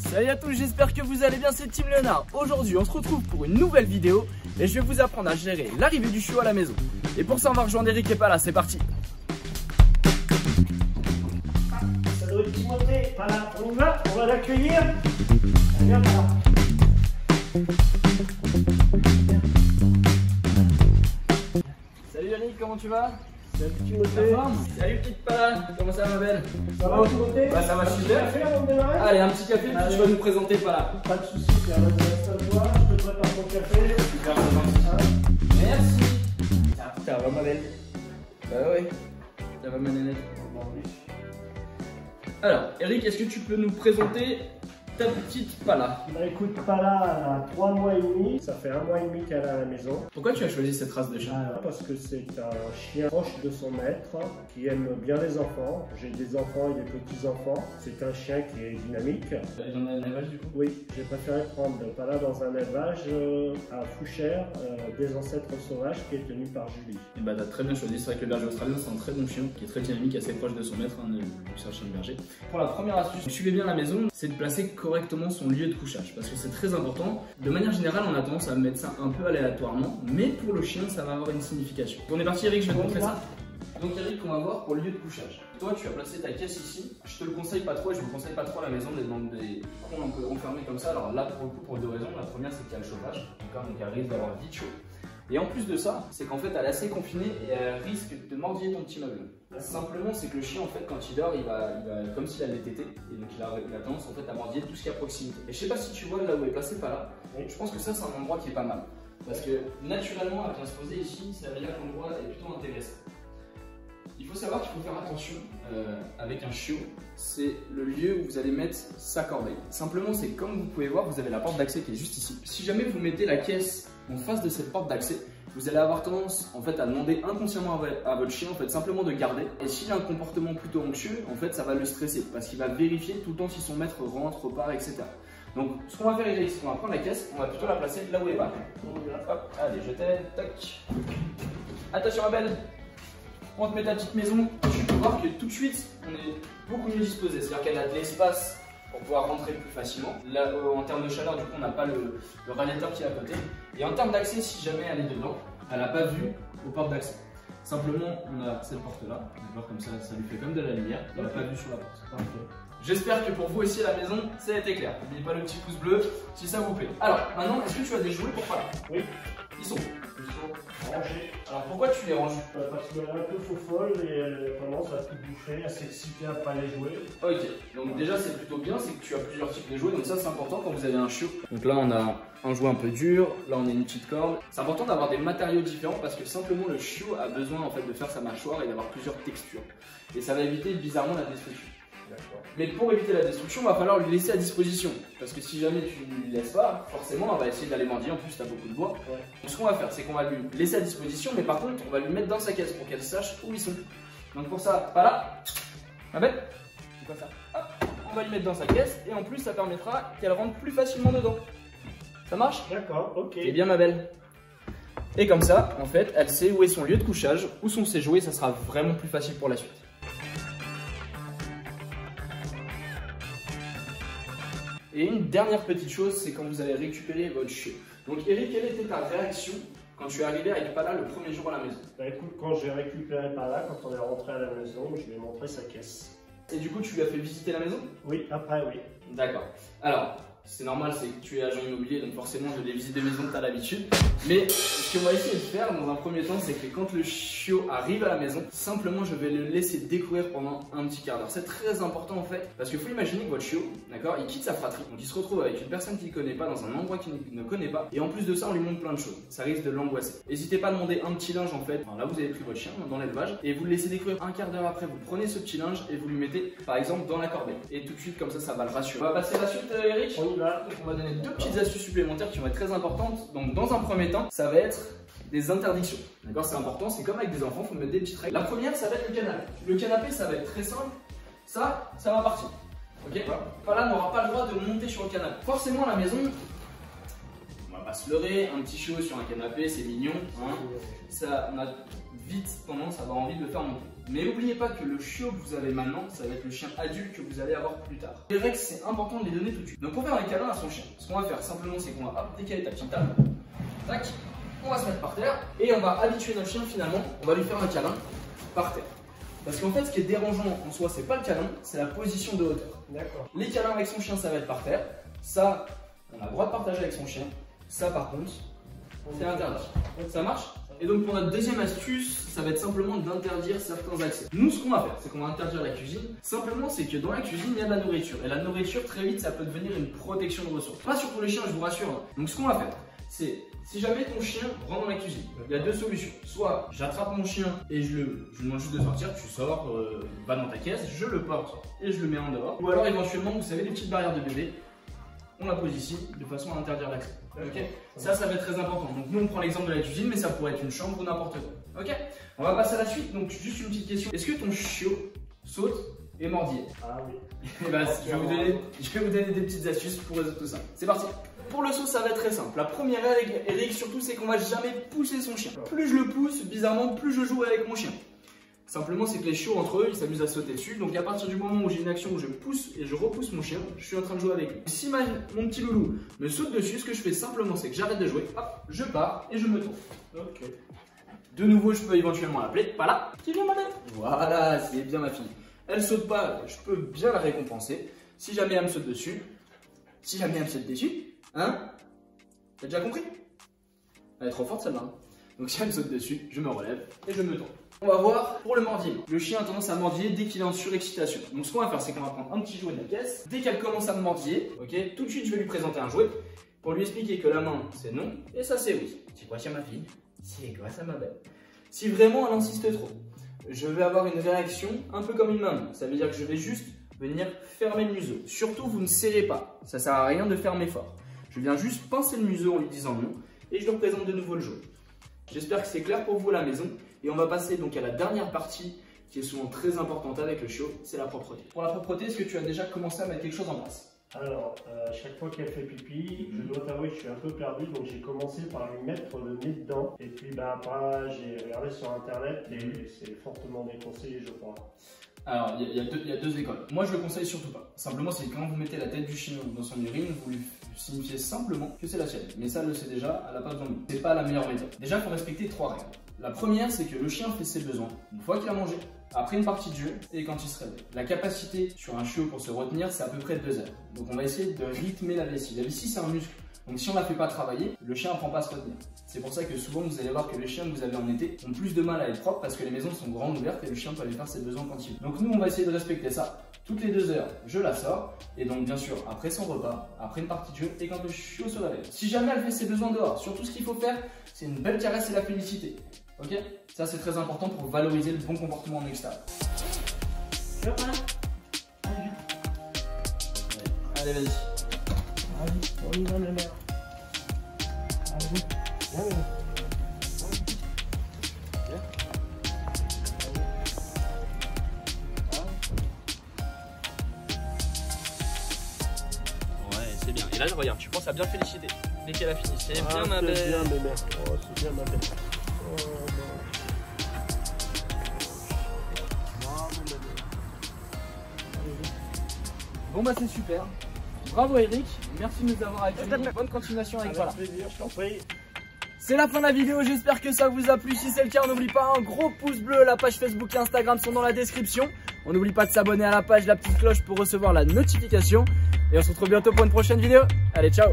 Salut à tous, j'espère que vous allez bien, c'est Team Léonard. Aujourd'hui on se retrouve pour une nouvelle vidéo et je vais vous apprendre à gérer l'arrivée du chiot à la maison. Et pour ça on va rejoindre Eric et Pala, c'est parti. Ça doit être Timothée, Pala, on y va, on va l'accueillir. Viens Pala. Salut Eric, comment tu vas? Salut Timothée. Salut petite Pala, comment ça va ma belle? Ça va Timothée? Bah ça va super. Café avant de démarrer? Allez, un petit café, puis tu vas nous présenter Pala. Pas de soucis, Pierre, reste à toi, je te prépare ton café. Super, c'est gentil. Merci. Ça va ma belle? Bah ouais, ça va ma nénette. Alors, Eric, est-ce que tu peux nous présenter ta petite Pala? Bah écoute, Pala a 3 mois et demi, ça fait 1 mois et demi qu'elle est à la maison. Pourquoi tu as choisi cette race de chien? Parce que c'est un chien proche de son maître, qui aime bien les enfants. J'ai des enfants et des petits-enfants. C'est un chien qui est dynamique. Ils en ont un élevage du coup? Oui, j'ai préféré prendre Pala dans un élevage à Fouchères, des ancêtres sauvages, qui est tenu par Julie. Et bah t'as très bien choisi, c'est vrai que le berger australien c'est un très bon chien, qui est très dynamique, assez proche de son maître, c'est un chien de berger. Pour la première astuce, suivez bien la maison, c'est de placer correctement son lieu de couchage, parce que c'est très important. De manière générale, on a tendance à mettre ça un peu aléatoirement, mais pour le chien, ça va avoir une signification. On est parti Eric, je vais te montrer ça. Donc Eric, on va voir pour le lieu de couchage. Toi, tu as placé ta caisse ici. Je te le conseille pas trop et je vous conseille pas trop à la maison d'être dans des coins un peu enfermés comme ça. Alors là, pour le coup, pour deux raisons. La première, c'est qu'il y a le chauffage, donc elle risque d'avoir vite chaud. Et en plus de ça, c'est qu'en fait, elle est assez confinée et elle risque de mordiller ton petit meuble. Simplement, c'est que le chien, en fait, quand il dort, il va comme s'il allait téter, et donc il a tendance en fait à mordiller tout ce qui est à proximité. Et je sais pas si tu vois là où est placé Pala. Je pense que ça, c'est un endroit qui est pas mal, parce que naturellement, elle vient se poser ici, ça veut dire que l'endroit est plutôt intéressant. Il faut savoir qu'il faut faire attention avec un chiot, c'est le lieu où vous allez mettre sa corbeille. Simplement, c'est comme vous pouvez voir, vous avez la porte d'accès qui est juste ici. Si jamais vous mettez la caisse en face de cette porte d'accès, vous allez avoir tendance en fait à demander inconsciemment à votre chien en fait simplement de garder. Et s'il a un comportement plutôt anxieux, en fait ça va le stresser parce qu'il va vérifier tout le temps si son maître rentre, repart, etc. Donc ce qu'on va faire Eric, c'est qu'on va prendre la caisse, on va plutôt la placer là où elle va. Hop, allez, je t'aide, tac. Attention ma belle. On te met ta petite maison, tu peux voir que tout de suite on est beaucoup mieux disposé, c'est-à-dire qu'elle a de l'espace pour pouvoir rentrer plus facilement. Là, en termes de chaleur, du coup, on n'a pas le radiateur qui est à côté. Et en termes d'accès, si jamais elle est dedans, elle n'a pas vue aux portes d'accès. Simplement, on a cette porte-là, d'accord, comme ça, ça lui fait comme de la lumière. Elle n'a pas vue sur la porte. J'espère que pour vous aussi à la maison, ça a été clair. N'oubliez pas le petit pouce bleu si ça vous plaît. Alors, maintenant, est-ce que tu as des jouets pour Pala? Oui. Ils sont Rangés. Alors, pourquoi tu les ranges? Parce qu'elle est un peu faux-folle et elle a tendance à tout bouffer, à s'exciter à pas les jouer. Ok, donc déjà c'est plutôt bien, c'est que tu as plusieurs types de jouets, donc ça c'est important quand vous avez un chiot. Donc là on a un jouet un peu dur, là on a une petite corde. C'est important d'avoir des matériaux différents parce que simplement le chiot a besoin en fait de faire sa mâchoire et d'avoir plusieurs textures. Et ça va éviter bizarrement la destruction. Mais pour éviter la destruction, il va falloir lui laisser à disposition. Parce que si jamais tu ne lui laisses pas, forcément, on va essayer d'aller mordiller. En plus, tu as beaucoup de bois. Ouais. Donc, ce qu'on va faire, c'est qu'on va lui laisser à disposition, mais par contre, on va lui mettre dans sa caisse pour qu'elle sache où ils sont. Donc, pour ça, Pala, ma belle, c'est quoi ça? Hop, on va lui mettre dans sa caisse et en plus, ça permettra qu'elle rentre plus facilement dedans. Ça marche? D'accord, ok. Et bien, ma belle. Et comme ça, en fait, elle sait où est son lieu de couchage, où sont ses jouets, ça sera vraiment plus facile pour la suite. Et une dernière petite chose, c'est quand vous allez récupérer votre chiot. Donc Eric, quelle était ta réaction quand tu es arrivé avec Pala le premier jour à la maison? Bah écoute, quand j'ai récupéré Pala, quand on est rentré à la maison, je lui ai montré sa caisse. Et du coup, tu lui as fait visiter la maison? Oui, après oui. D'accord. Alors, c'est normal, c'est que tu es agent immobilier, donc forcément, de les visites de maison, tu as l'habitude. Mais ce qu'on va essayer de faire dans un premier temps, c'est que quand le chiot arrive à la maison, simplement, je vais le laisser découvrir pendant un petit quart d'heure. C'est très important en fait, parce qu'il faut imaginer que votre chiot, d'accord, il quitte sa fratrie, donc il se retrouve avec une personne qu'il ne connaît pas, dans un endroit qu'il ne connaît pas, et en plus de ça, on lui montre plein de choses. Ça risque de l'angoisser. N'hésitez pas à demander un petit linge en fait. Enfin, là, vous avez pris votre chien dans l'élevage, et vous le laissez découvrir un quart d'heure après. Vous prenez ce petit linge et vous lui mettez, par exemple, dans la corbeille. Et tout de suite, comme ça va le rassurer. On va passer à la suite, Eric. On y va. Donc, on va donner deux petites astuces supplémentaires qui vont être très importantes. Donc dans un premier temps, ça va être des interdictions. D'accord, c'est important, c'est comme avec des enfants, il faut mettre des petites règles. La première, ça va être le canapé. Le canapé, ça va être très simple. Ça va partir. Ok, Pala n'aura pas le droit de monter sur le canapé. Forcément, à la maison, on va pas se leurrer, un petit chiot sur un canapé, c'est mignon, hein. Ça, on a vite tendance à avoir envie de le faire monter. Mais n'oubliez pas que le chiot que vous avez maintenant, ça va être le chien adulte que vous allez avoir plus tard. Les règles, c'est important de les donner tout de suite. Donc pour faire un câlin à son chien, ce qu'on va faire simplement, c'est qu'on va décaler ta petite table, tac, on va se mettre par terre et on va habituer notre chien finalement, on va lui faire un câlin par terre. Parce qu'en fait, ce qui est dérangeant en soi, c'est pas le câlin, c'est la position de hauteur. D'accord. Les câlins avec son chien, ça va être par terre. Ça, on a le droit de partager avec son chien. Ça, par contre, c'est interdit. Ça marche? Et donc, pour notre deuxième astuce, ça va être simplement d'interdire certains accès. Nous, ce qu'on va faire, c'est qu'on va interdire la cuisine. Simplement, c'est que dans la cuisine, il y a de la nourriture. Et la nourriture, très vite, ça peut devenir une protection de ressources. Pas sur tous les chiens, je vous rassure. Donc, ce qu'on va faire, c'est, si jamais ton chien rentre dans la cuisine, il y a deux solutions. Soit j'attrape mon chien et je lui demande juste de sortir, tu sors, va dans ta caisse, je le porte et je le mets en dehors. Ou alors éventuellement, vous savez, les petites barrières de bébé, on la pose ici de façon à interdire l'accès. Ok, ça va être très important. Donc nous on prend l'exemple de la cuisine, mais ça pourrait être une chambre ou n'importe quoi. Ok, on va passer à la suite. Donc juste une petite question. Est-ce que ton chiot saute et mordille? Ah oui. Et bah, je vais vous donner des petites astuces pour résoudre tout ça. C'est parti. Pour le saut, ça va être très simple. La première règle, Eric, surtout, c'est qu'on va jamais pousser son chien. Plus je le pousse, bizarrement, plus je joue avec mon chien. Simplement, c'est que les chiots entre eux, ils s'amusent à sauter dessus. Donc, à partir du moment où j'ai une action où je pousse et je repousse mon chien, je suis en train de jouer avec lui. Si mon petit loulou me saute dessus, ce que je fais simplement, c'est que j'arrête de jouer, hop, je pars et je me tourne. Ok. De nouveau, je peux éventuellement l'appeler. Pas là, qui vient m'aider. Voilà, c'est bien ma fille. Elle saute pas, je peux bien la récompenser. Si jamais elle me saute dessus, hein? T'as déjà compris? Elle est trop forte celle-là. Donc si elle me saute dessus, je me relève et je me tourne. On va voir pour le mordiller. Le chien a tendance à mordiller dès qu'il est en surexcitation. Donc ce qu'on va faire, c'est qu'on va prendre un petit jouet de la caisse. Dès qu'elle commence à me mordiller, ok, tout de suite je vais lui présenter un jouet pour lui expliquer que la main c'est non et ça c'est oui. C'est quoi ça ma fille? C'est quoi ça ma belle? Si vraiment elle insiste trop, je vais avoir une réaction un peu comme une main. Ça veut dire que je vais juste venir fermer le museau. Surtout vous ne serrez pas, ça sert à rien de fermer fort. Je viens juste pincer le museau en lui disant non et je lui représente de nouveau le jeu. J'espère que c'est clair pour vous à la maison et on va passer donc à la dernière partie qui est souvent très importante avec le chiot, c'est la propreté. Pour la propreté, est-ce que tu as déjà commencé à mettre quelque chose en place? Alors, chaque fois qu'elle fait pipi, je dois t'avouer que je suis un peu perdu, donc j'ai commencé par lui mettre le nez dedans. Et puis après, j'ai regardé sur internet et c'est fortement déconseillé, je crois. Alors, il y a deux écoles. Moi, je le conseille surtout pas. Simplement, c'est quand vous mettez la tête du chien dans son urine, vous lui signifiez simplement que c'est la sienne. Mais ça, elle le sait déjà, elle n'a pas besoin de nous. C'est pas la meilleure méthode. Déjà, il faut respecter 3 règles. La première, c'est que le chien fait ses besoins une fois qu'il a mangé, après une partie de jeu et quand il se réveille. La capacité sur un chiot pour se retenir, c'est à peu près 2 heures. Donc, on va essayer de rythmer la vessie. La vessie, c'est un muscle. Donc si on ne la fait pas travailler, le chien n'apprend pas à se retenir. C'est pour ça que souvent vous allez voir que les chiens que vous avez en été ont plus de mal à être propres parce que les maisons sont grandes ouvertes et le chien peut aller faire ses besoins quand il veut. Donc nous on va essayer de respecter ça. Toutes les 2 heures, je la sors et donc bien sûr après son repas, après une partie de jeu et quand le chiot se réveille. Si jamais elle fait ses besoins dehors, surtout ce qu'il faut faire, c'est une belle caresse et la féliciter. Ok? Ça c'est très important pour valoriser le bon comportement en extérieur. Allez vas-y. Allez, on y va, ma mère. Allez, allez. Ouais, c'est bien. Et là, regarde, tu penses à bien féliciter dès qu'elle a fini. C'est bien, ma belle. C'est bien, ma mère. Oh, c'est bien, ma belle. Oh, non. Bon, bah, c'est super. Bravo Eric, merci de nous avoir accueillis. Bonne continuation avec toi. Plaisir, je t'en prie. C'est la fin de la vidéo, j'espère que ça vous a plu. Si c'est le cas, n'oublie pas un gros pouce bleu. La page Facebook et Instagram sont dans la description. On n'oublie pas de s'abonner à la page, la petite cloche pour recevoir la notification. Et on se retrouve bientôt pour une prochaine vidéo. Allez, ciao!